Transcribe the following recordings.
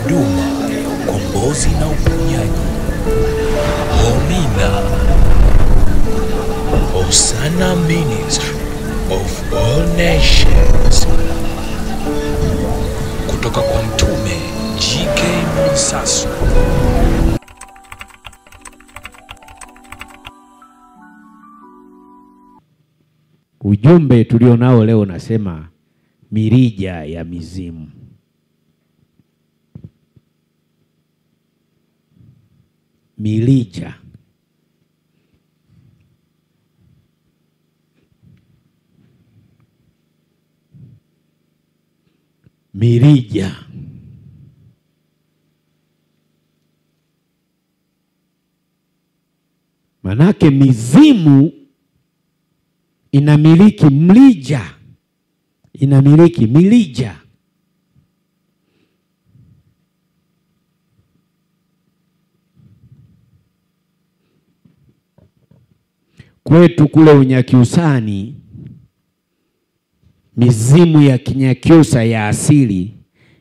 huduma ya ukombozi na uponyaji. Homina Hosanna Ministry of All Nations, kutoka kwa Mtume G.K. Mwansasu. Ujumbe tulionao leo nasema mirija ya mizimu. Mirija. Mirija. Manake mizimu inamiliki mlija, inamiliki mirija. Kwetu kule Unyakyusani, mizimu ya Kinyakyusa ya asili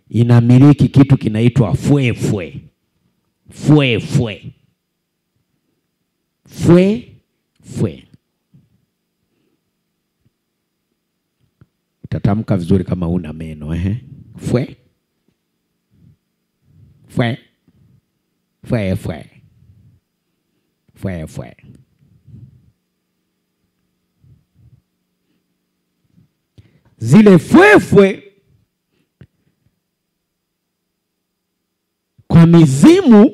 inamiliki kitu kinaitwa fwefwe. Fwefwe. Fwefwe. Utatamka vizuri kama una meno, Fwe. Fwe. Fwe fwe. Fwe fwe. Zile fwefwe kwa mizimu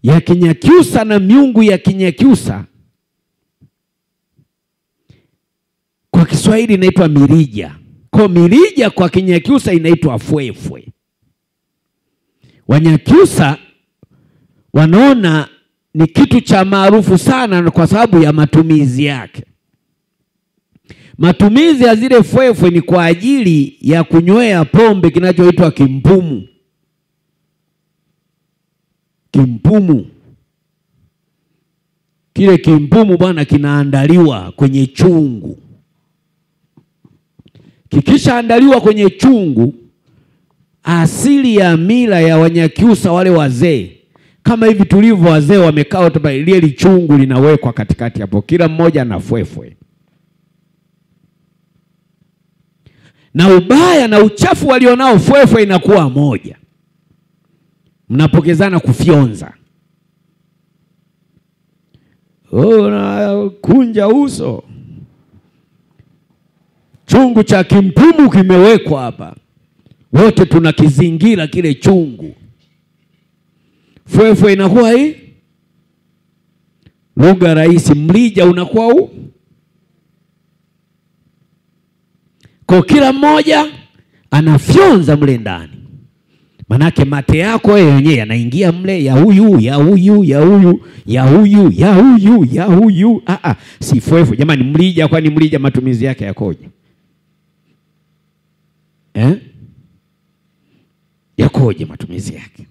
ya Kinyakyusa na miungu ya Kinyakyusa, kwa Kiswahili inaitwa mirija. Kwa mirija kwa Kinyakyusa inaitwa fwefwe. Wanyakyusa wanaona ni kitu cha maarufu sana kwa sababu ya matumizi yake. Matumizi ya zile fwefwe ni kwa ajili ya kunywea pombe kinachoitwa kimpumu. Kimpumu. Kile kimpumu bwana kinaandaliwa kwenye chungu. Kikisha andaliwa kwenye chungu, asili ya mila ya Wanyakyusa wale wazee, kama hivi tulivyo wazee wamekaa ile chungu linawekwa katikati hapo, kila mmoja na fwefwe. Na ubaya na uchafu walionao fwefwe inakuwa moja. Mnapokezana kufyonza. Na kunja uso. Chungu cha kimpumu kimewekwa hapa. Wote tunakizingira kile chungu. Fwefwe inakuwa hii. Lugha rahisi, mlija unakuwa huu. Kwa kila mmoja anafyonza mle ndani. Manake mate yako yenyewe yanaingia mle, ya huyu, ya huyu, ya huyu, ya huyu, ya huyu, ya huyu. Si fwefwe. Jamani, mlija, kwani mlija matumizi yake yakoje? Yakoje matumizi yake?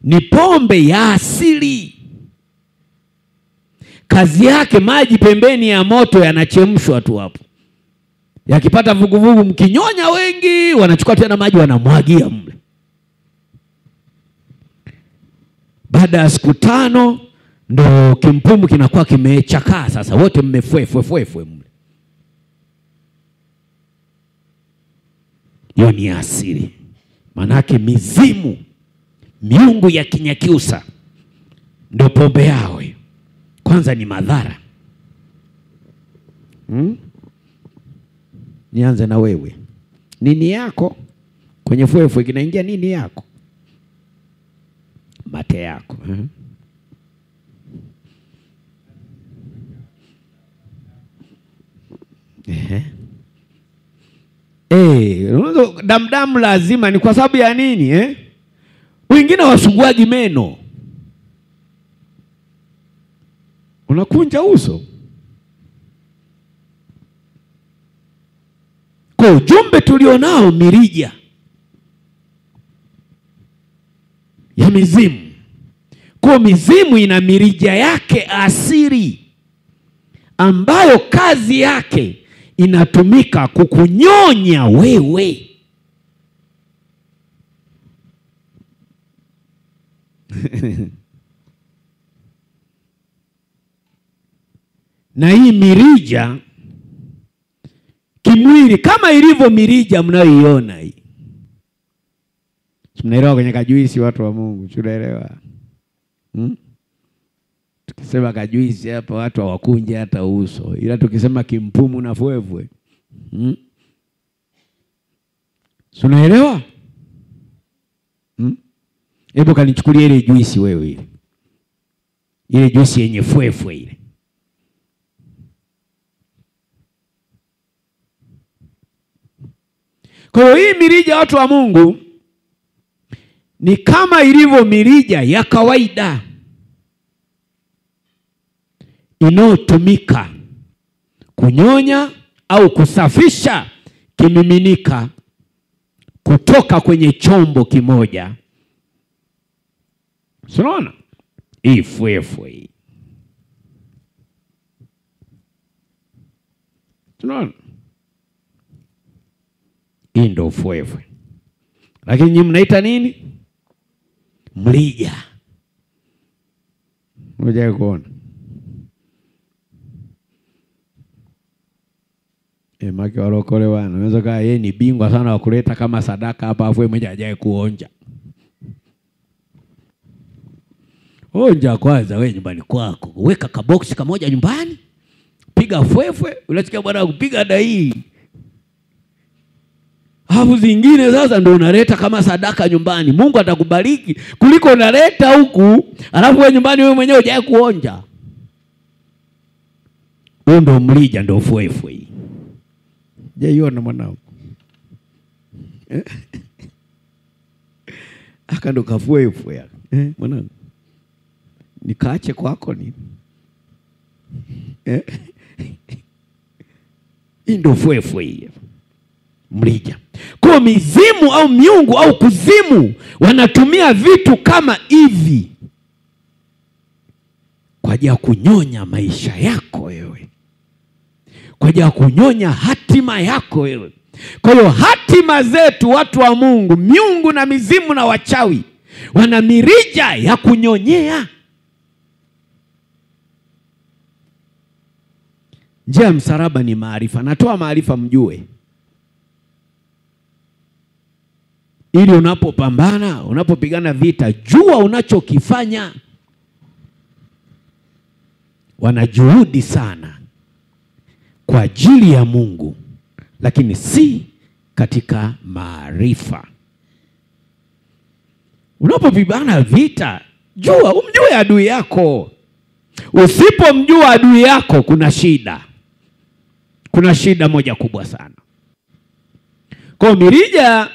Ni pombe ya asili. Kazi yake maji pembeni ya moto yanachemshwa tu hapo. Yakipata vuguvugu mkinyonya wengi, wanachukua tena maji wanamwagia mle. Baada ya siku 5 ndo kimpumu kinakuwa kimechakaa sasa, wote mmefwefwe mle. Hiyo ni asili. Manake mizimu, miungu ya Kinyakyusa ndo pombe yao. Kwanza ni madhara. Nianze na wewe. Nini yako? Kwenye fwefwe kinaingia nini yako? Mate yako. Damdamu lazima ni kwa sababu ya nini? Wengine wasuguaji meno. Unakunja uso. Kwa ujumbe tulionao mirija ya mizimu. Kwa mizimu ina mirija yake asili ambayo kazi yake inatumika kukunyonya wewe. Na hii mirija kimwili kama ilivyo mirija mnayoiona hii. Tunaelewa kwenye kajuisi watu wa Mungu, tunaelewa. Tukisema kajuisi hapa watu hawakunje hata uso. Ila tukisema kimpumu na fwefwe. Tunaelewa? Hebu kanichukulie ile juisi wewe ile. Ile juisi yenye fwefwe ile. Kwa hiyo hii mirija watu wa Mungu ni kama ilivyo mirija ya kawaida inayotumika kunyonya au kusafisha kimiminika kutoka kwenye chombo kimoja. Unaona? Hii fwefwe. Unaona? Hii ndio fwefwe. Lakini nyinyi mnaita nini? Mrija. Unajua kuona? Maki walokole wana. Unaweza kaa yeye ni bingwa sana wa kuleta kama sadaka hapa afu yeye mmoja ajaye kuonja. Onja kwanza wewe nyumbani kwako. Weka kaboksi kamoja nyumbani. Piga fwefwe, unasikia bwana kupiga dai. Hapo zingine sasa ndio unaleta kama sadaka nyumbani. Mungu atakubariki kuliko unaleta huku alafu wewe nyumbani wewe mwenyewe hujaye kuonja. Huo ndio mrija, ndio fwefwe. Je, yona mwanangu? Aka ndo kafwefwe mwanangu. Nikaache kwako nini? Hii ndio fwefwe hii. Mrija. Kwa mizimu au miungu au kuzimu wanatumia vitu kama hivi kwa ajili ya kunyonya maisha yako wewe, kwa ajili ya kunyonya hatima yako wewe. Kwa hiyo hatima zetu watu wa Mungu, miungu na mizimu na wachawi wana mirija ya kunyonyea. Njia ya msalaba ni maarifa. Natoa maarifa mjue, ili unapopambana, unapopigana vita, jua unachokifanya. Wanajuhudi sana kwa ajili ya Mungu, lakini si katika maarifa. Unapopigana vita, jua, umjue adui yako. Usipomjua adui yako kuna shida. Kuna shida moja kubwa sana. Kwa mirija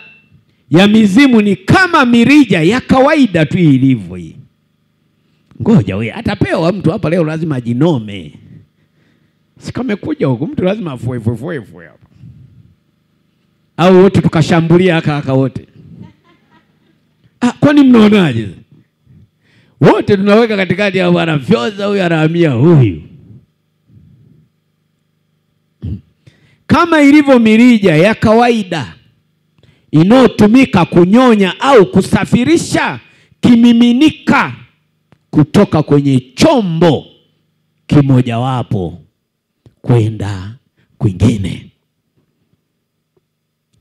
ya mizimu ni kama mirija ya kawaida tu ilivyo hii. Ngoja wewe atapewa mtu hapa leo lazima ajinome. Sikamekuja huko mtu lazima afwefwe hapa. Au wote tukashambulia haka wote. Kwani mnaonaje? Wote tunaweka katikati ya wanafyoza huyu anahamia huyu. Kama ilivyo mirija ya kawaida inayotumika kunyonya au kusafirisha kimiminika kutoka kwenye chombo kimojawapo kwenda kwingine.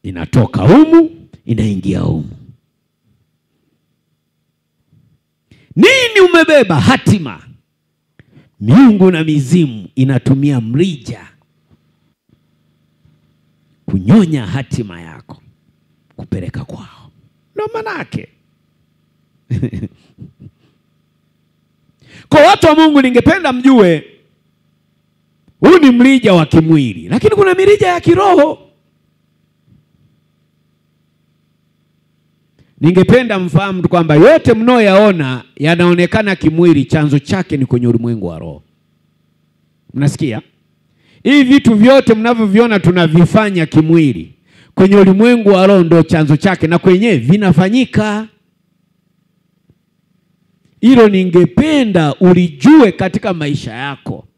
Inatoka humu, inaingia humu. Nini umebeba? Hatima. Miungu na mizimu inatumia mrija kunyonya hatima yako kupeleka kwao. Ndio manake. Kwa watu wa Mungu, ningependa mjue huu ni mrija wa kimwili, lakini kuna mirija ya kiroho. Ningependa mfahamu kwamba yote mnayoyaona yanaonekana kimwili, chanzo chake ni kwenye ulimwengu wa roho. Mnasikia? Hivi vitu vyote mnavyoviona tunavifanya kimwili, kwenye ulimwengu wa roho ndio chanzo chake, na kwenyewe vinafanyika. Hilo ningependa ulijue katika maisha yako.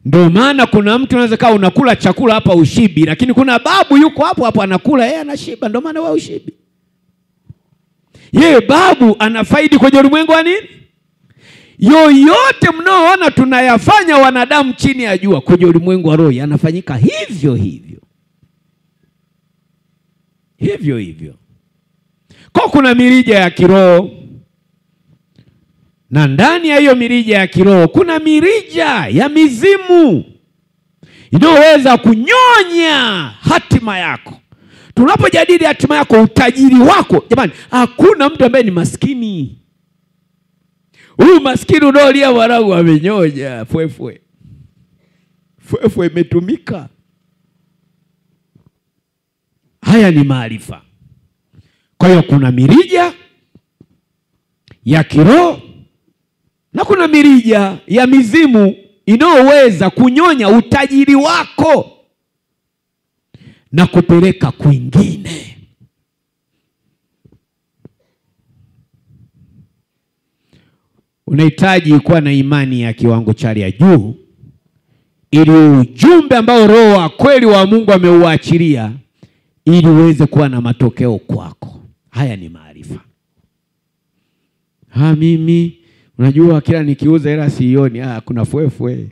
Ndio maana kuna mtu anaweza kaa unakula chakula hapa ushibi, lakini kuna babu yuko hapo anakula yeye anashiba, ndio maana wewe ushibi. Yeye babu anafaidi kwenye ulimwengu wa nini? Yoyote mnaoona tunayafanya wanadamu chini ya jua, kwenye ulimwengu wa roho yanafanyika hivyo hivyo. Hivyo hivyo. Kwa kuna mirija ya kiroho, na ndani ya hiyo mirija ya kiroho kuna mirija ya mizimu inayoweza kunyonya hatima yako. Tunapojadili hatima yako, utajiri wako, jamani, hakuna mtu ambaye ni maskini. Huyu maskini unaolia mwanangu amenyonya fwefwe. Fwefwe imetumika. Haya ni maarifa. Kwa hiyo kuna mirija ya kiroho na kuna mirija ya mizimu inayoweza kunyonya utajiri wako na kupeleka kwingine. Unahitaji kuwa na imani ya kiwango cha juu ili ujumbe ambao Roho wa kweli wa Mungu ameuachilia ili uweze kuwa na matokeo kwako. Haya ni maarifa. Mimi unajua kila nikiuza hela sioni, kuna fwefwe.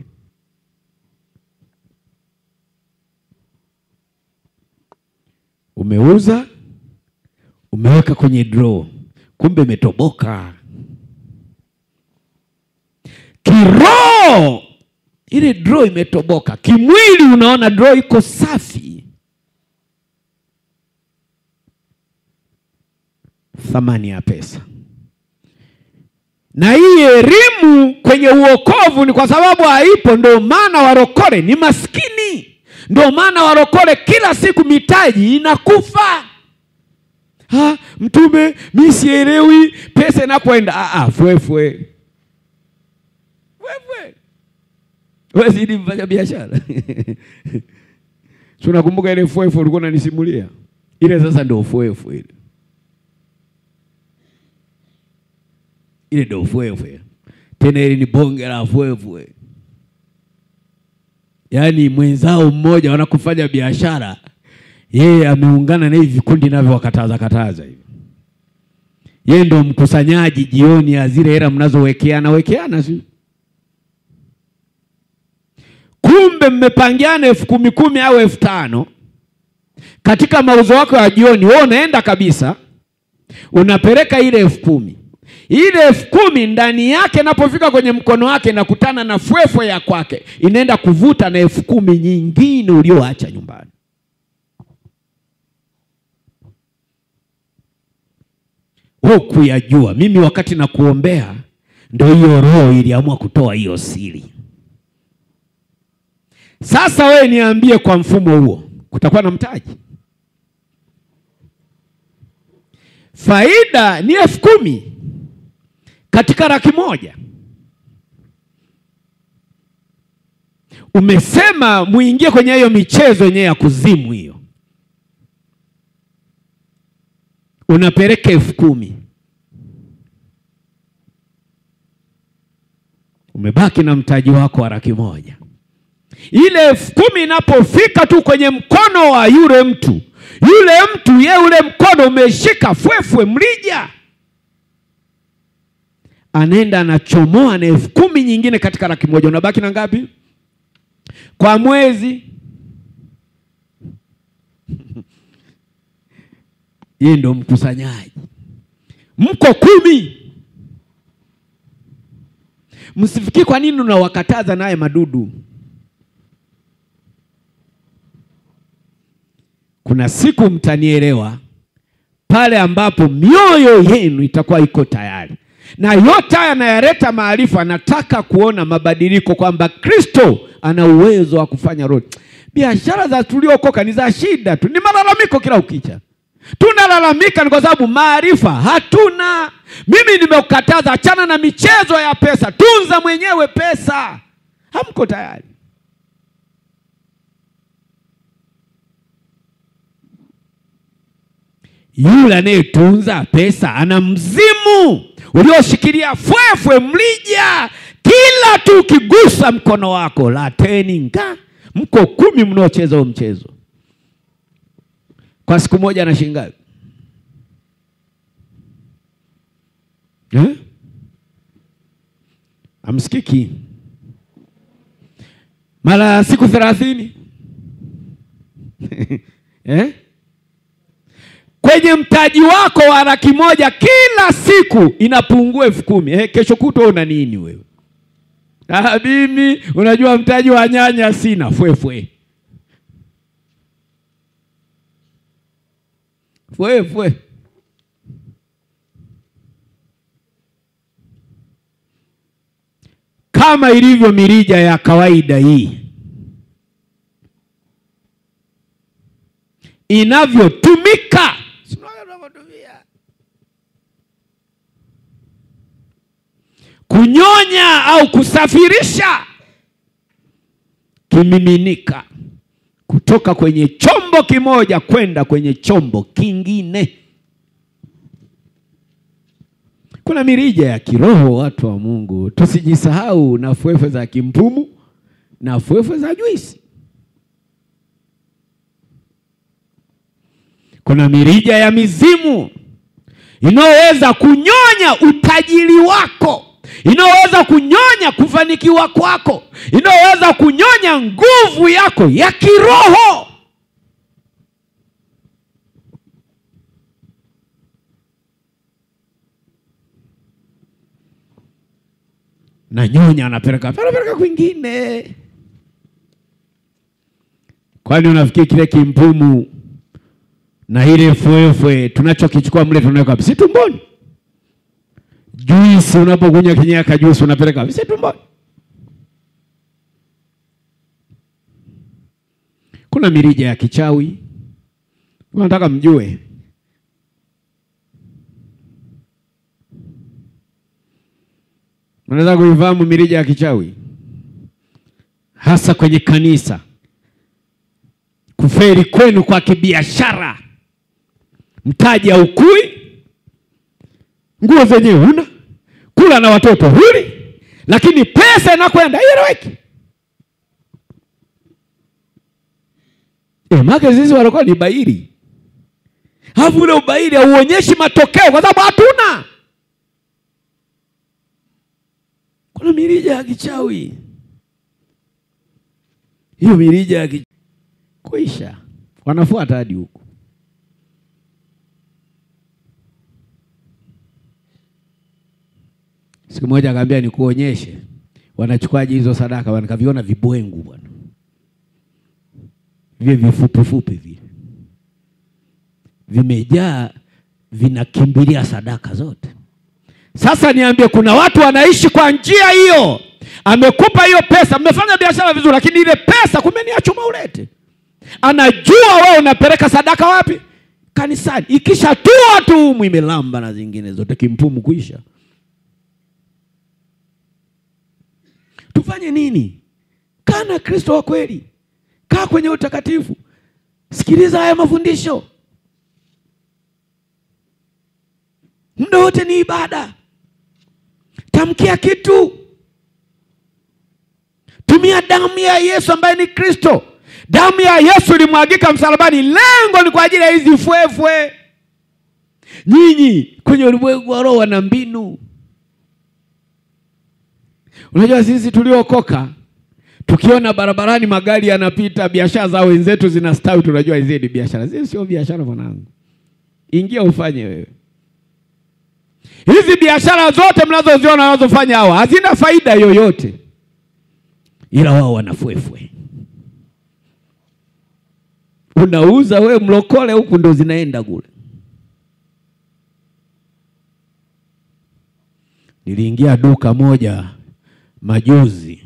Umeuza, umeweka kwenye draw, kumbe imetoboka. Kiroho ile draw imetoboka. Kimwili unaona draw iko safi. Thamani ya pesa. Na hii elimu kwenye uokovu ni kwa sababu haipo, ndio maana warokole ni maskini. Ndio maana warokole kila siku mitaji inakufa. Mtume, mimi sielewi pesa inakwenda. Fwefwe. Fwefwe. Wewe zidi mfanya biashara. Tunakumbuka ile fwefwe ulikuwa unanisimulia. Ile sasa ndio fwefwe ile. Ile ndio fwefwe. Tena ile ni bonge la fwefwe. Yaani mwenzao mmoja wanakufanya biashara, yeye ameungana na hivi vikundi navyo wakataza hivi. Yeye ndio mkusanyaji jioni ya zile hela mnazowekeana si. Kumbe mmepangiana 10,000 au 5,000 katika mauzo yako ya jioni. Wewe unaenda kabisa, unapeleka ile 10,000. Ile 10,000 ndani yake napofika kwenye mkono wake nakutana na fwefwe ya kwake, inaenda kuvuta na 10,000 nyingine ulioacha nyumbani. Huku yajua mimi wakati na kuombea ndio hiyo roho iliamua kutoa hiyo siri. Sasa wewe niambie, kwa mfumo huo kutakuwa na mtaji? Faida ni 10,000 katika 100,000. Umesema muingie kwenye hiyo michezo yenyewe ya kuzimu hiyo. Unapeleka 10,000. Umebaki na mtaji wako wa 100,000. Ile 10,000 inapofika tu kwenye mkono wa yule mtu yeye ule mkono umeshika fwefwe mlija. Anaenda anachomoa na 10,000 nyingine katika 100,000. Unabaki na ngapi? Kwa mwezi yeye ndo mkusanyaji. Mko 10. Msifikiri kwa nini unawakataza naye madudu. Kuna siku mtanielewa pale ambapo mioyo yenu itakuwa iko tayari. Na yote haya yanaleta maarifa. Nataka kuona mabadiliko kwamba Kristo ana uwezo wa kufanya roho. Biashara za tuliokoka ni za shida tu. Ni malalamiko kila ukicha. Tunalalamika ni kwa sababu maarifa hatuna. Mimi nimekataza, achana na michezo ya pesa. Tunza mwenyewe pesa. Hamko tayari. Yule anayetunza pesa ana mzimu ulioshikilia fwefwe mlija. Kila tu ukigusa mkono wako lateni nga. Mko 10 mnaocheza huo mchezo. Kwa siku moja na shilingi ngapi? Amsikiki. Mara siku 30. Kwenye mtaji wako wa Laki1 kila siku inapungua 10,000. Kesho kutwa una nini wewe? Mimi unajua mtaji wa nyanya sina, fwe. Kama ilivyo mirija ya kawaida hii inavyotumika, kunyonya au kusafirisha kimiminika kutoka kwenye chombo kimoja kwenda kwenye chombo kingine. Kuna mirija ya kiroho, watu wa Mungu. Tusijisahau na fwefe za kimpumu na fwefe za juisi. Kuna mirija ya mizimu inaweza kunyonya utajiri wako, inaweza kunyonya kufanikiwa kwako, inaweza kunyonya nguvu yako ya kiroho. Na nyonya anapeleka kwingine. Kwani unafikiri kile kimpumu na ile fwefe tunachokichukua mle tunaweka wapi? Si tumboni. Juisi unapokunywa kinyaka juisi unapeleka wapi? Si tumboni. Kuna mirija ya kichawi. Unataka mjue? Unaweza kuifahamu mirija ya kichawi? Hasa kwenye kanisa. Kuferi kwenu kwa kibiashara. Mtaji haukui, nguo zenyewe huna, kula na watoto huli, lakini pesa inakwenda ieleweki. Maka sisi walikuwa ni bairi. Hafu ule ubairi hauonyeshi matokeo kwa sababu hatuna. Kuna mirija ya kichawi. Hiyo mirija ya kichawi kuisha, wanafuata hadi huko. Siku moja akaambia nikuonyeshe wanachukuaje hizo sadaka, nikaviona vibwengu bwana. Vile vifupi vile. Vimejaa, vinakimbilia sadaka zote. Sasa niambie, kuna watu wanaishi kwa njia hiyo. Amekupa hiyo pesa, mmefanya biashara vizuri, lakini ile pesa kumbe ni achuma ulete. Anajua wewe unapeleka sadaka wapi? Kanisani. Ikisha tua tu imelamba na zingine zote, kimpumu kuisha. Tufanye nini? Kaa na Kristo wa kweli. Kaa kwenye utakatifu. Sikiliza haya mafundisho. Muda wote ni ibada. Tamkia kitu. Tumia damu ya Yesu ambaye ni Kristo. Damu ya Yesu ilimwagika msalabani. Lengo ni kwa ajili ya hizi fwefwe. Nyinyi kwenye ulimwengu wa roho wana mbinu. Unajua sisi tuliokoka, tukiona barabarani magari yanapita, biashara za wenzetu zinastawi, tunajua hizi ni biashara. Hizi sio biashara mwanangu. Ingia ufanye wewe. Hizi biashara zote mnazoziona wanazofanya hawa hazina faida yoyote. Ila wao wanafwefwe. Unauza wewe mlokole huku ndo zinaenda kule. Niliingia duka moja majuzi.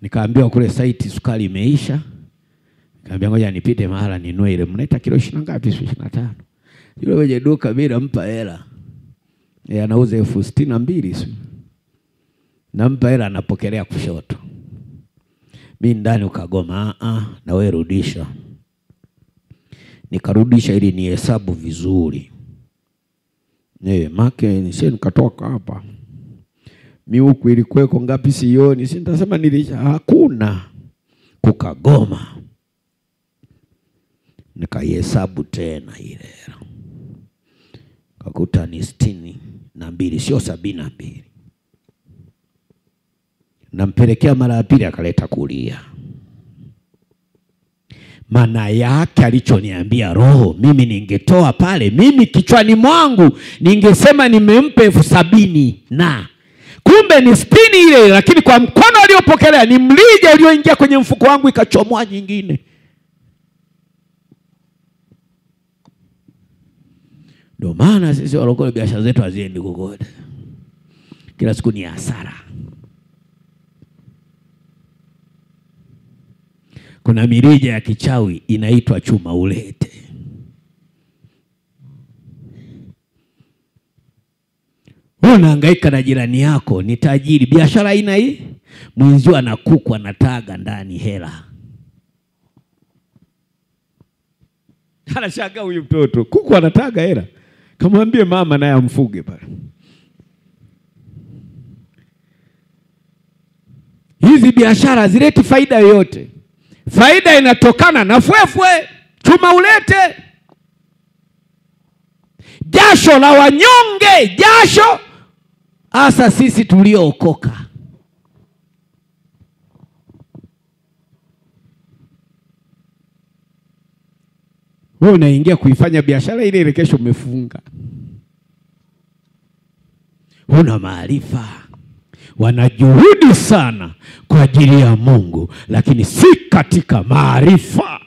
Nikaambiwa kule site sukari imeisha. Nikaambia ngoja nipite mahala ninunue ile. Mnaita kilo 20 ngapi? 25. Yule mwenye duka bila mpa hela. Anauza 62,000. Nampa hela anapokelea kushoto. Mimi ndani ukagoma, na wewe rudisha. Nikarudisha ili nihesabu vizuri. Make nisije nikatoka hapa. Mimi huku ilikuweko ngapi sioni. Si nitasema nilisha. Hakuna. Kukagoma. Nikaihesabu tena ile. kakuta ni 62, sio 72. Nampelekea mara ya pili, akaleta kulia. Maana yake alichoniambia Roho, mimi ningetoa pale, mimi kichwani mwangu ningesema nimempa 70,000 na kumbe ni 60 ile, lakini kwa mkono aliopokelea ni mlija ulioingia kwenye mfuko wangu, ikachomoa nyingine. Ndio maana sisi walokole biashara zetu haziendi kokote. Kila siku ni hasara. Kuna mirija ya kichawi inaitwa chuma ulete. Unahangaika na jirani yako, ni tajiri, biashara aina hii, mwenzio ana kuku anataga ndani hela. Anashangaa huyu mtoto, kuku anataga hela. Kamwambie mama naye amfuge pale. Hizi biashara zileti faida yoyote. Faida inatokana na fwefwe, chuma ulete. Jasho la wanyonge, jasho hasa sisi tuliookoka. Wewe unaingia kuifanya biashara ile ile, kesho umefunga. Una maarifa, wanajuhudi sana kwa ajili ya Mungu, lakini si katika maarifa.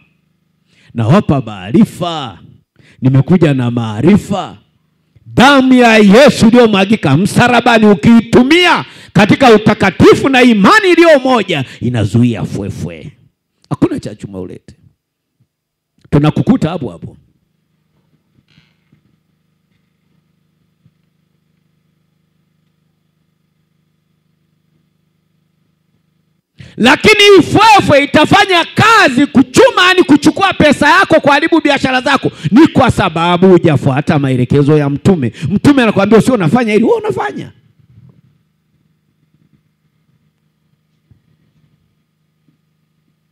Na wapa maarifa, nimekuja na maarifa. Damu ya Yesu iliyomwagika msalabani, ukiitumia katika utakatifu na imani iliyo moja, inazuia fwefwe. Hakuna cha chuma ulete. Tunakukuta hapo hapo. Lakini fwefwe itafanya kazi kuchuma, yani kuchukua pesa yako, kuharibu biashara zako, ni kwa sababu hujafuata maelekezo ya mtume. Mtume anakuambia usio unafanya hili, wewe unafanya.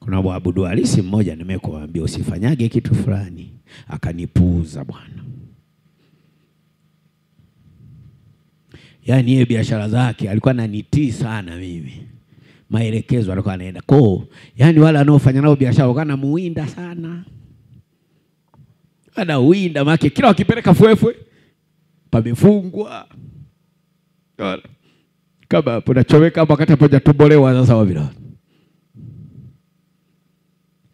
Kuna mwabudu halisi mmoja nimekuambia usifanyage kitu fulani, akanipuuza bwana. Yaani yeye biashara zake alikuwa ananitii sana mimi. Maelekezo alikuwa anaenda kwa. Yaani wale wanaofanya nao biashara wakana muinda sana. Ana uinda make kila wakipeleka fwefwe pamefungwa. Kama hapo nachoweka hapo wakati hapo hajatobolewa sasa wavila.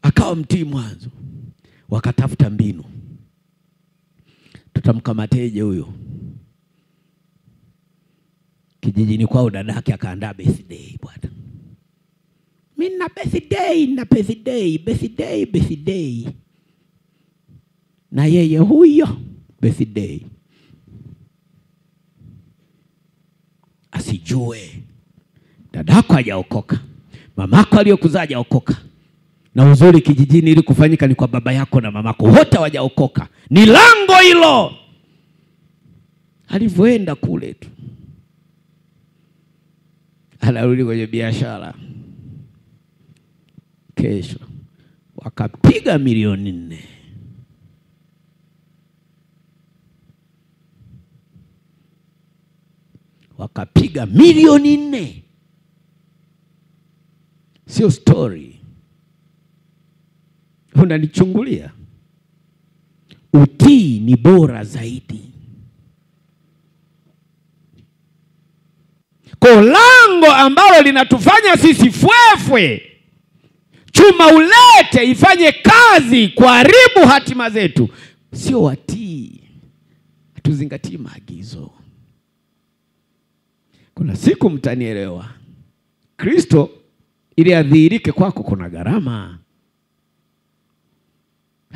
Akawa mtii mwanzo. Wakatafuta mbinu. Tutamkamateje huyo? Kijijini kwao dadake akaandaa birthday bwana. Mimi na birthday. Na yeye huyo birthday. Asijue dadako hajaokoka, mamako aliyokuzaa hajaokoka. Na uzuri kijijini ili kufanyika ni kwa baba yako na mamako, wote hawajaokoka. Ni lango hilo. Alivyoenda kule tu, anarudi kwenye biashara. Kesho wakapiga milioni 4. Wakapiga milioni 4. Sio story. Unanichungulia. Utii ni bora zaidi. Kwa lango ambalo linatufanya sisi fwefwe, chuma ulete ifanye kazi kuharibu hatima zetu, sio watii. Hatuzingatii maagizo. Kuna siku mtanielewa. Kristo ili adhihirike kwako kuna gharama.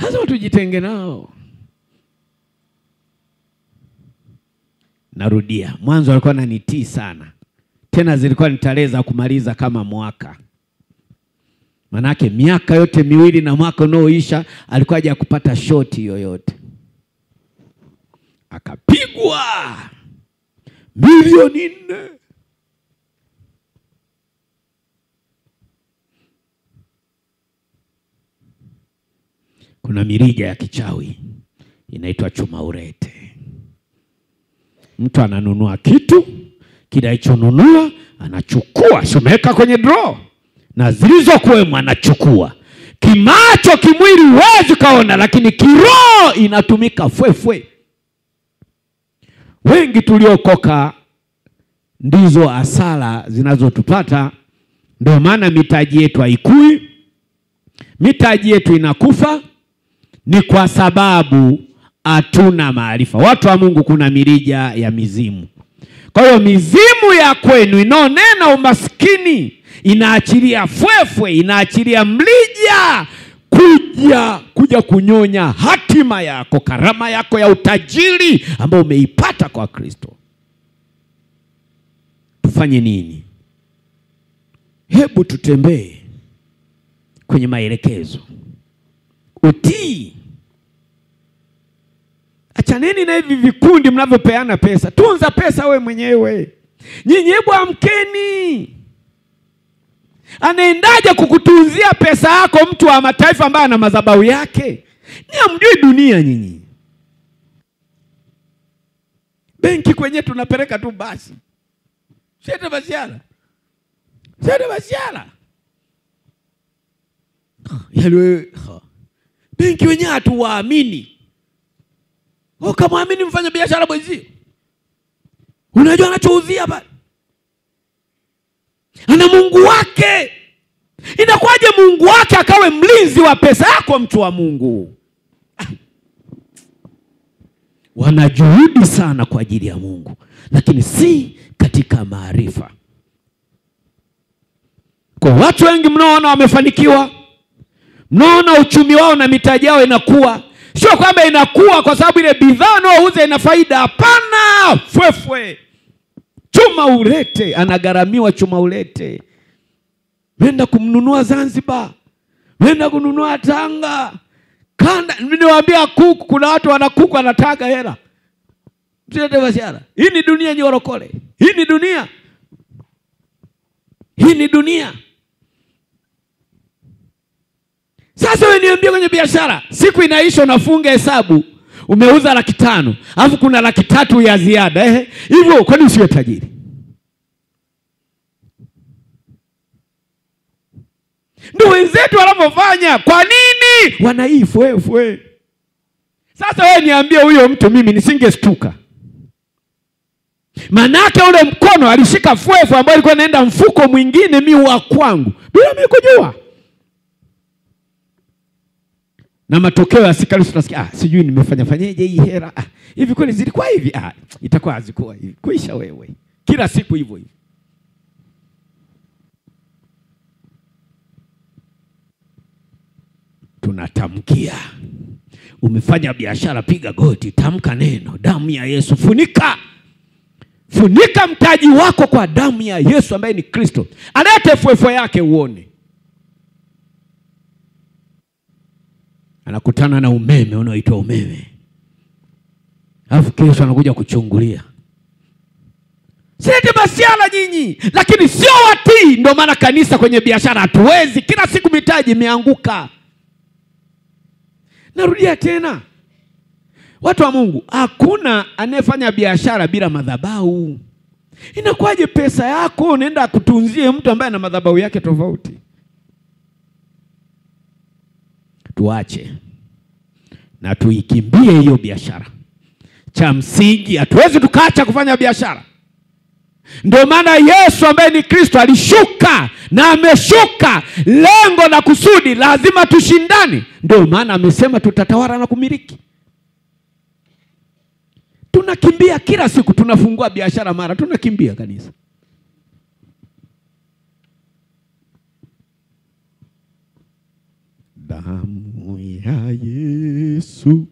Lazima tujitenge nao. Narudia, mwanzo alikuwa ananitii sana. Tena zilikuwa nitaleza kumaliza kama mwaka. Manake miaka yote 2 na mwaka unaoisha alikuwa haja kupata shoti yoyote. Akapigwa milioni 4. Kuna mirija ya kichawi inaitwa chuma urete. Mtu ananunua kitu, kila alichonunua anachukua, someka kwenye draw, na zilizokuwemo anachukua. Kimacho kimwili huwezi kaona, lakini kiroho inatumika fwefwe. Wengi tuliokoka ndizo hasara zinazotupata. Ndio maana mitaji yetu haikui, mitaji yetu inakufa, ni kwa sababu hatuna maarifa. Watu wa Mungu, kuna mirija ya mizimu. Kwa hiyo mizimu ya kwenu inaonena umaskini, inaachilia fwefwe, inaachilia mlija kuja kunyonya hatima yako, karama yako ya utajiri ambao umeipata kwa Kristo. Tufanye nini? Hebu tutembee kwenye maelekezo. Utii. Achaneni na hivi vikundi mnavyopeana pesa. Tunza pesa we mwenyewe. Nyinyi hebu amkeni. Anaendaje kukutunzia pesa yako mtu wa mataifa ambaye ana madhabahu yake? Ni hamjui dunia nyinyi. Benki kwenye tunapeleka tu basi. Sete basiala. Benki wenye hatuwaamini. Ukamwamini mfanya biashara mwenzi, unajua anachouzia pale? Ana Mungu wake. Inakuwaje Mungu wake akawe mlinzi wa pesa yako, mtu wa Mungu? Wanajuhudi sana kwa ajili ya Mungu, lakini si katika maarifa. Kwa watu wengi mnaona wamefanikiwa, mnaona uchumi wao na mitaji yao inakuwa, sio kwamba inakuwa kwa sababu ile bidhaa wanaouza ina faida. Hapana, fwefwe. Chuma ulete, anagharamiwa chuma ulete. Wenda kumnunua Zanzibar, wenda kununua Tanga. Kanda, niwaambia kuku, kuna watu wana kuku wanataka hela. Msilete biashara. Hii ni dunia nyorokole. Hii ni dunia. Sasa wewe niambie, kwenye biashara siku inaisha unafunga hesabu, umeuza 500,000, alafu kuna 300,000 ya ziada. Hivyo kwani usiwe tajiri? Ndio wenzetu wanavyofanya. Kwa nini? Wanaifwe. Sasa wewe niambie, huyo mtu mimi nisingestuka. Manake ule mkono alishika fwefu ambayo ilikuwa inaenda mfuko mwingine mimi wa kwangu bila mimi kujua. Na matokeo ya sikali tunasikia, sijui nimefanyaje hii hera. Hivi kweli zilikuwa hivi? Itakuwa hazikuwa hivi. Kuisha wewe. Kila siku hivyo hivi. Tunatamkia. Umefanya biashara, piga goti, tamka neno, damu ya Yesu, funika mtaji wako kwa damu ya Yesu ambaye ni Kristo. Alete fwefu yake uone. Anakutana na umeme unaoitwa umeme. Alafu kesho anakuja kuchungulia. Sete basiala nyinyi, lakini sio watii. Ndio maana kanisa kwenye biashara hatuwezi. Kila siku mitaji imeanguka. Narudia tena. Watu wa Mungu, hakuna anayefanya biashara bila madhabahu. Inakuwaje pesa yako unaenda kutunzie mtu ambaye ana madhabahu yake tofauti? Tuache na tuikimbie hiyo biashara. Cha msingi, hatuwezi tukaacha kufanya biashara. Ndio maana Yesu ambaye ni Kristo alishuka na ameshuka. Lengo na kusudi lazima tushindane. Ndio maana amesema tutatawala na kumiliki. Tunakimbia kila siku, tunafungua biashara mara, tunakimbia kanisa. Damu ya Yesu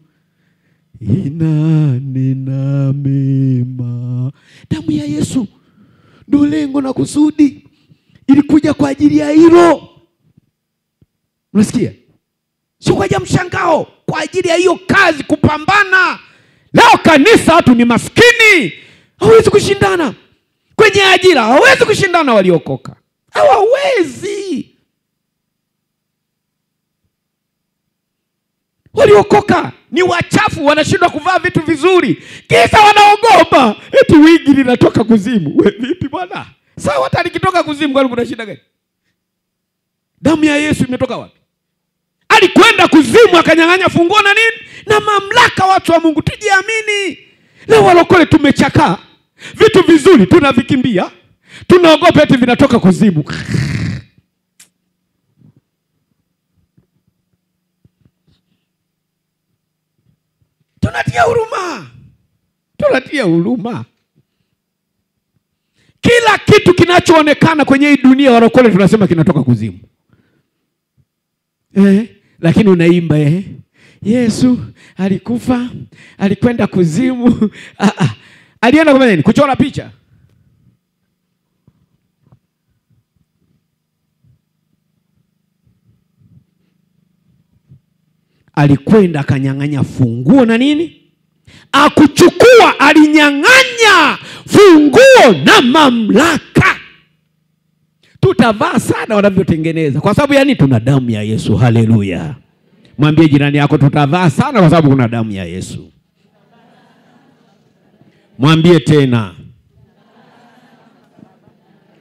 inanena mema. Damu ya Yesu ndio lengo na kusudi. Ilikuja kwa ajili ya hilo. Unasikia? Sio kwa ajili ya mshangao, kwa ajili ya hiyo kazi, kupambana. Leo kanisa watu ni maskini. Hawezi kushindana. Kwenye ajira hawezi kushindana waliokoka. Hawawezi. waliokoka ni wachafu, wanashindwa kuvaa vitu vizuri, kisa wanaogopa eti wigi linatoka kuzimu. Wewe vipi bwana? Sawa, hata likitoka kuzimu kwani kuna shida gani? Damu ya Yesu imetoka wapi? Alikwenda kuzimu akanyang'anya funguo na nini? Na mamlaka. Watu wa Mungu, tujiamini. Leo walokole tumechakaa. Vitu vizuri tunavikimbia. Tunaogopa eti vinatoka kuzimu. Tunatia huruma. Tunatia huruma. Kila kitu kinachoonekana kwenye hii dunia walokole tunasema kinatoka kuzimu. Lakini unaimba Yesu alikufa, alikwenda kuzimu. Alienda kufanya nini? Kuchora picha. Alikwenda akanyang'anya funguo na nini? Akuchukua, alinyang'anya funguo na mamlaka. Tutavaa sana wanavyotengeneza. Kwa sababu yani tuna damu ya Yesu. Haleluya. Mwambie jirani yako tutavaa sana kwa sababu kuna damu ya Yesu. Mwambie tena.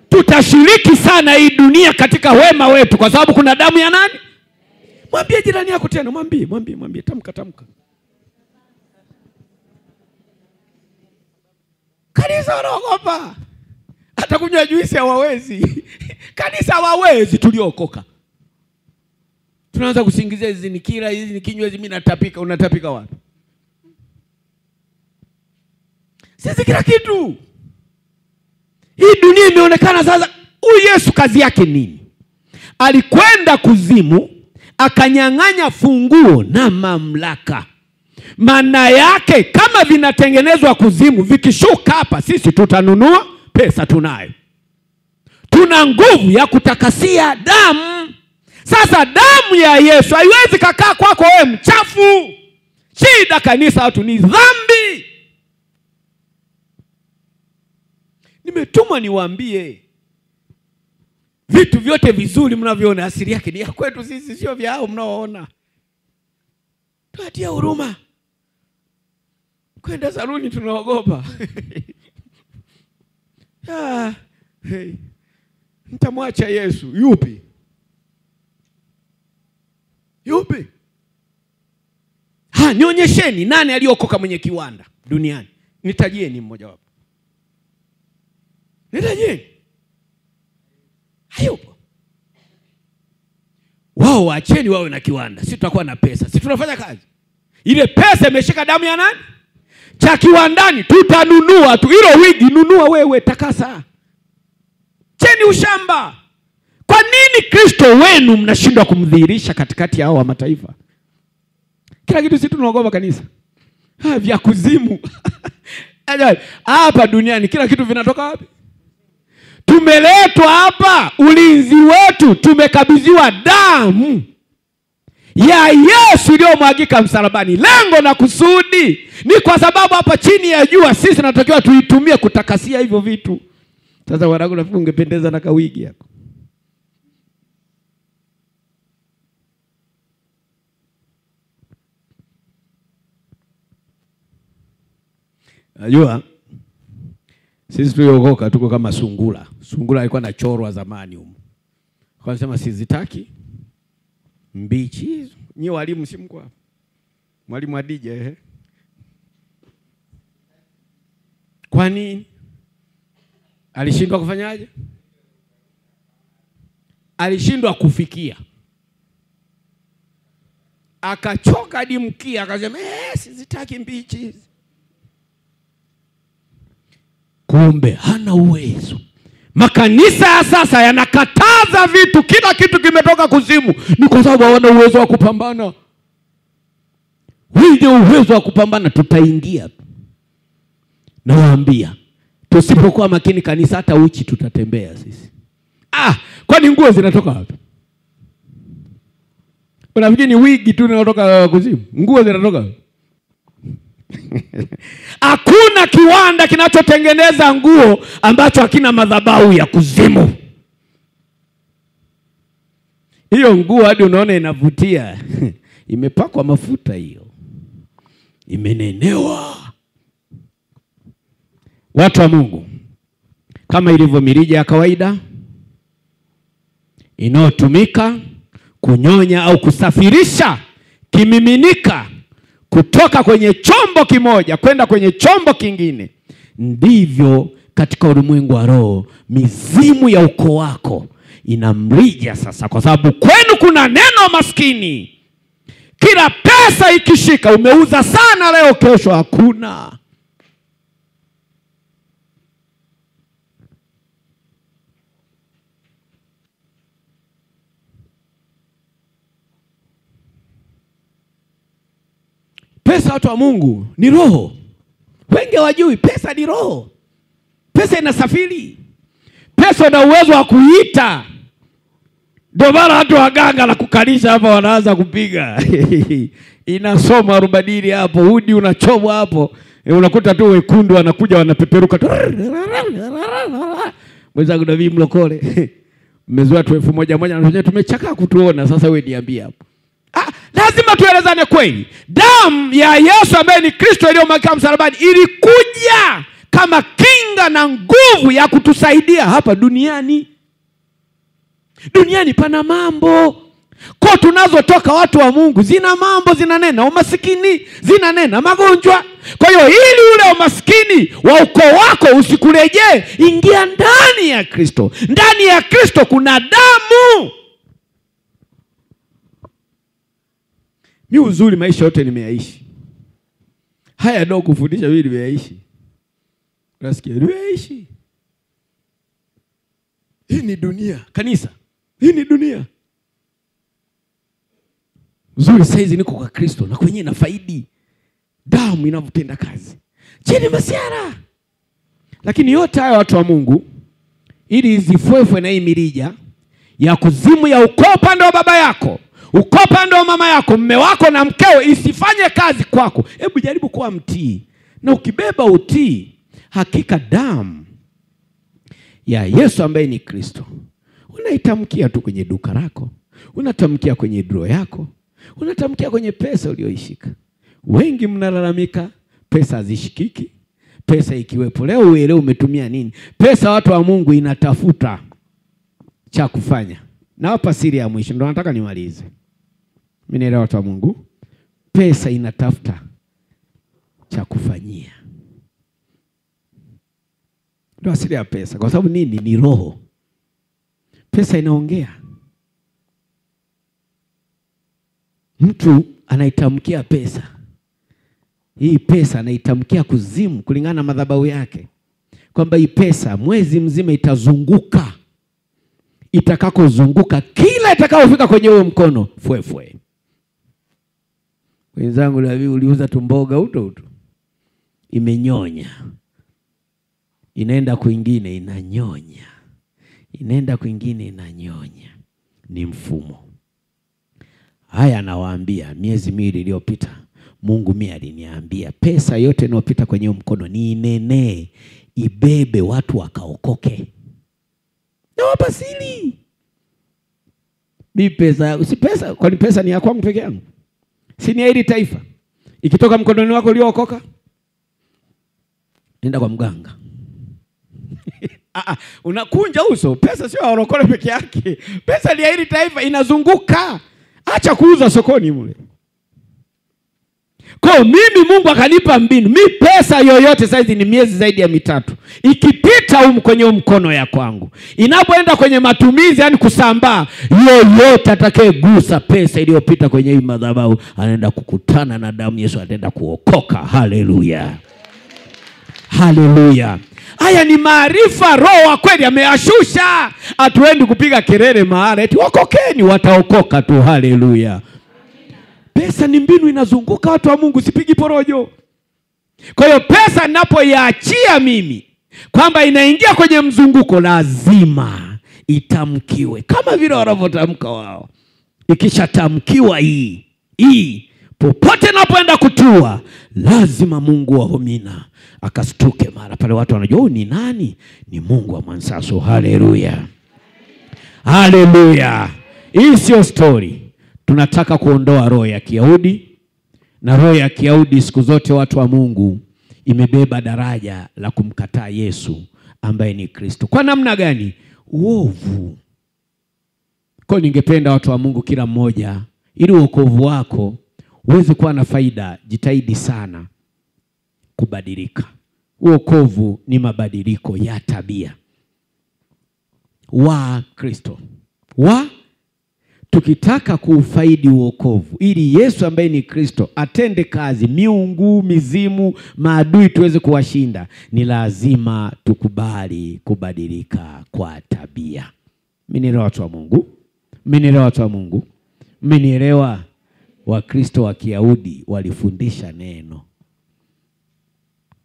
Tutashiriki sana hii dunia katika wema wetu kwa sababu kuna damu ya nani? Mwambie jirani yako tena, mwambie, tamka. Kanisa wanaogopa. Hata kunywa juisi hawawezi. Kanisa hawawezi, tuliokoka. Tunaanza kusingizia hizi ni kila, hizi ni kinywa, hizi mimi natapika. Unatapika wapi? Sisi kila kitu. Hii dunia imeonekana sasa. Huyu Yesu kazi yake nini? Alikwenda kuzimu, akanyang'anya funguo na mamlaka. Maana yake kama vinatengenezwa kuzimu, vikishuka hapa sisi tutanunua, pesa tunayo. Tuna nguvu ya kutakasia damu. Sasa damu ya Yesu haiwezi kakaa kwako wewe mchafu. Shida kanisa watu ni dhambi. Nimetumwa niwaambie vitu vyote vizuri mnavyoona asili yake ni ya kwetu sisi, sio vya hao mnaoona. Tuatia huruma. Kwenda saluni tunaogopa. Nitamwacha Yesu. Yupi? Nionyesheni nani aliokoka mwenye kiwanda duniani. Nitajieni mmoja wapo. Nitajieni. Hayupo. Wao waacheni wawe na kiwanda. Sisi tutakuwa na pesa. Sisi tunafanya kazi. Ile pesa imeshika damu ya nani? Cha kiwandani. Tutanunua tu. Hilo wigi nunua wewe, takasa. Cheni ushamba. Kwa nini Kristo wenu mnashindwa kumdhihirisha katikati ya hao wa mataifa? Kila kitu sisi tunaogopa kanisa. Vya kuzimu. Hapa duniani kila kitu vinatoka wapi? Tumeletwa hapa, ulinzi wetu tumekabidhiwa damu ya Yesu iliyomwagika msalabani. Lengo na kusudi ni kwa sababu hapa chini ya jua sisi tunatakiwa tuitumie kutakasia hivyo vitu. Sasa wanangu, nafikiri ungependeza na kawigi yako. Najua sisi tuliokoka tuko kama sungura. Sungura alikuwa anachorwa zamani huko. Kwa nasema sizitaki mbichi. Nyi walimu si mko hapa? Mwalimu Adija Kwa nini? Alishindwa kufanyaje? Alishindwa kufikia. Akachoka hadi mkia akasema sizitaki mbichi. Kumbe hana uwezo. Makanisa ya sasa yanakataza vitu, kila kitu kimetoka kuzimu. Ni kwa sababu hawana uwezo wa kupambana. Wenye uwezo wa kupambana tutaingia. Nawaambia, tusipokuwa makini kanisa hata uchi tutatembea sisi. Kwani nguo zinatoka wapi? Unafikiri ni wigi tu zinatoka kuzimu? Nguo zinatoka wapi? Hakuna kiwanda kinachotengeneza nguo ambacho hakina madhabahu ya kuzimu. Hiyo nguo hadi unaona inavutia. imepakwa mafuta hiyo, imenenewa. Watu wa Mungu, kama ilivyo mirija ya kawaida inayotumika kunyonya au kusafirisha kimiminika kutoka kwenye chombo kimoja kwenda kwenye chombo kingine, ndivyo katika ulimwengu wa roho mizimu ya ukoo wako inamrija sasa, kwa sababu kwenu kuna neno maskini. Kila pesa ikishika, umeuza sana leo, kesho hakuna. Pesa, watu wa Mungu, ni roho. Wengi wajui pesa ni roho. Pesa inasafiri. Pesa ina uwezo wa kuita. Ndio maana watu waganga na kukalisha hapa wanaanza kupiga. Inasoma rubadili hapo, udi unachomwa hapo. Unakuta tu wekundu wanakuja wanapeperuka. Mwenzangu David Mlokole. Mmezoea tu 1000 na tumechakaa kutuona, sasa wewe niambie hapo. Lazima tuelezane kweli. Damu ya Yesu ambaye ni Kristo iliyomwagika msalabani ilikuja kama kinga na nguvu ya kutusaidia hapa duniani. Duniani pana mambo. Kwa tunazotoka watu wa Mungu zina mambo, zinanena umasikini, zinanena magonjwa. Kwa hiyo ili ule umasikini wa ukoo wako usikurejee, ingia ndani ya Kristo. Ndani ya Kristo kuna damu. Ni uzuri maisha yote nimeyaishi. Haya ndio kufundisha mimi nimeyaishi. Unasikia? Nimeyaishi. Hii ni dunia, kanisa. Hii ni dunia. Uzuri saizi niko kwa Kristo na kwenye na faidi. Damu inavyotenda kazi. Chini masiara. Lakini yote haya watu wa Mungu, ili zifwefwe na hii mirija ya kuzimu ya ukoo pande wa baba yako, ukoo pande wa mama yako, mume wako na mkeo, isifanye kazi kwako. Hebu jaribu kuwa mtii. Na ukibeba utii, hakika damu ya Yesu ambaye ni Kristo unaitamkia tu kwenye duka lako, unatamkia kwenye draw yako, unatamkia kwenye pesa uliyoishika. Wengi mnalalamika pesa hazishikiki. Pesa ikiwepo leo uelewe umetumia nini. Pesa, watu wa Mungu, inatafuta cha kufanya. Na hapa siri ya mwisho ndio nataka nimalize. Mimi naelewa watu wa Mungu, pesa inatafuta cha kufanyia. Ndio asili ya pesa. Kwa sababu nini? Ni roho. Pesa inaongea. Mtu anaitamkia pesa. Hii pesa anaitamkia kuzimu kulingana na madhabahu yake, kwamba hii pesa mwezi mzima itazunguka. Itakakozunguka, kila itakayofika kwenye huo mkono, fwe. Wenzangu, David, uliuza tumboga uto. Imenyonya. Inaenda kwingine inanyonya. Inaenda kwingine inanyonya. Ni mfumo. Haya nawaambia, miezi miwili iliyopita Mungu mimi aliniambia pesa yote inayopita kwenye mkono ni nene, ibebe watu wakaokoke. Na wapa siri. Mimi pesa, si pesa, kwani pesa ni ya kwangu peke yangu? Si ni ya hili taifa? Ikitoka mkononi wako uliookoka, nenda kwa mganga. Unakunja uso. Pesa sio warokole peke yake. Pesa ni ya hili taifa, inazunguka. Acha kuuza sokoni mule. Kwa mimi Mungu akanipa mbinu. Mimi pesa yoyote saizi ni miezi zaidi ya 3. Ikipita kwenye mkono ya kwangu, inapoenda kwenye matumizi, yani kusambaa, yoyote atakayegusa pesa iliyopita kwenye hii madhabahu anaenda kukutana na damu Yesu, ataenda kuokoka. Haleluya. Haleluya. Haya ni maarifa roho wa kweli ameashusha. Hatuendi kupiga kelele mahali eti okokeni, wataokoka tu. Haleluya. Pesa ni mbinu inazunguka, watu wa Mungu, sipigi porojo. Kwa hiyo pesa ninapoiachia mimi kwamba inaingia kwenye mzunguko, lazima itamkiwe kama vile wanavyotamka wao. Ikishatamkiwa hii popote napoenda kutua, lazima Mungu wa homina akastuke mara pale. Watu wanajua ni nani? Ni Mungu wa Mwansaso. Haleluya. Haleluya. Hii sio story. Tunataka kuondoa roho ya Kiyahudi, na roho ya Kiyahudi siku zote watu wa Mungu imebeba daraja la kumkataa Yesu ambaye ni Kristo. Kwa namna gani? Uovu. Kwa ningependa watu wa Mungu kila mmoja, ili wokovu wako uweze kuwa na faida, jitahidi sana kubadilika. Wokovu ni mabadiliko ya tabia wa Kristo. Tukitaka kuufaidi wokovu, ili Yesu ambaye ni Kristo atende kazi, miungu, mizimu, maadui tuweze kuwashinda, ni lazima tukubali kubadilika kwa tabia. Mmenielewa watu wa Mungu? Mmenielewa watu wa Mungu? Mmenielewa? Wakristo wa Kiyahudi walifundisha neno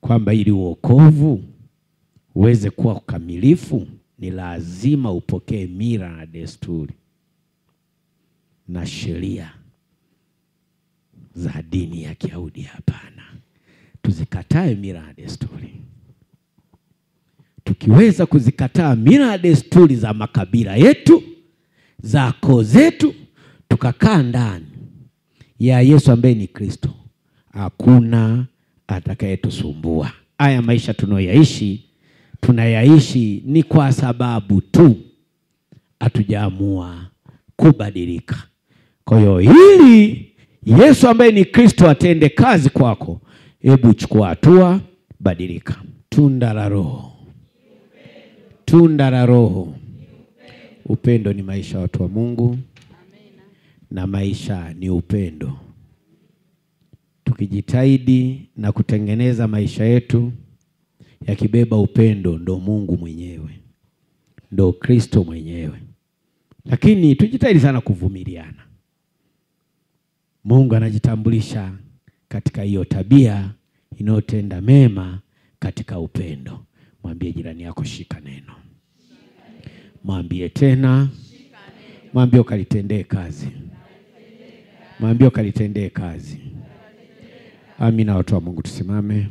kwamba ili wokovu uweze kuwa ukamilifu, ni lazima upokee mila na desturi na sheria za dini ya Kiyahudi. Hapana, tuzikatae mila na desturi. Tukiweza kuzikataa mila na desturi za makabila yetu, za koo zetu, tukakaa ndani ya Yesu ambaye ni Kristo, hakuna atakayetusumbua. Haya maisha tunayaishi ni kwa sababu tu hatujaamua kubadilika. Kwa hiyo ili Yesu ambaye ni Kristo atende kazi kwako, hebu chukua hatua, badilika. Tunda la Roho. Tunda la Roho. Upendo ni maisha ya watu wa Mungu. Na maisha ni upendo. Tukijitahidi na kutengeneza maisha yetu yakibeba upendo, ndo Mungu mwenyewe, ndo Kristo mwenyewe. Lakini tujitahidi sana kuvumiliana. Mungu anajitambulisha katika hiyo tabia inayotenda mema katika upendo. Mwambie jirani yako, shika neno. Mwambie tena, mwambie ukalitendee kazi. Mwambie ukalitendee kazi. Amina watu wa Mungu, tusimame.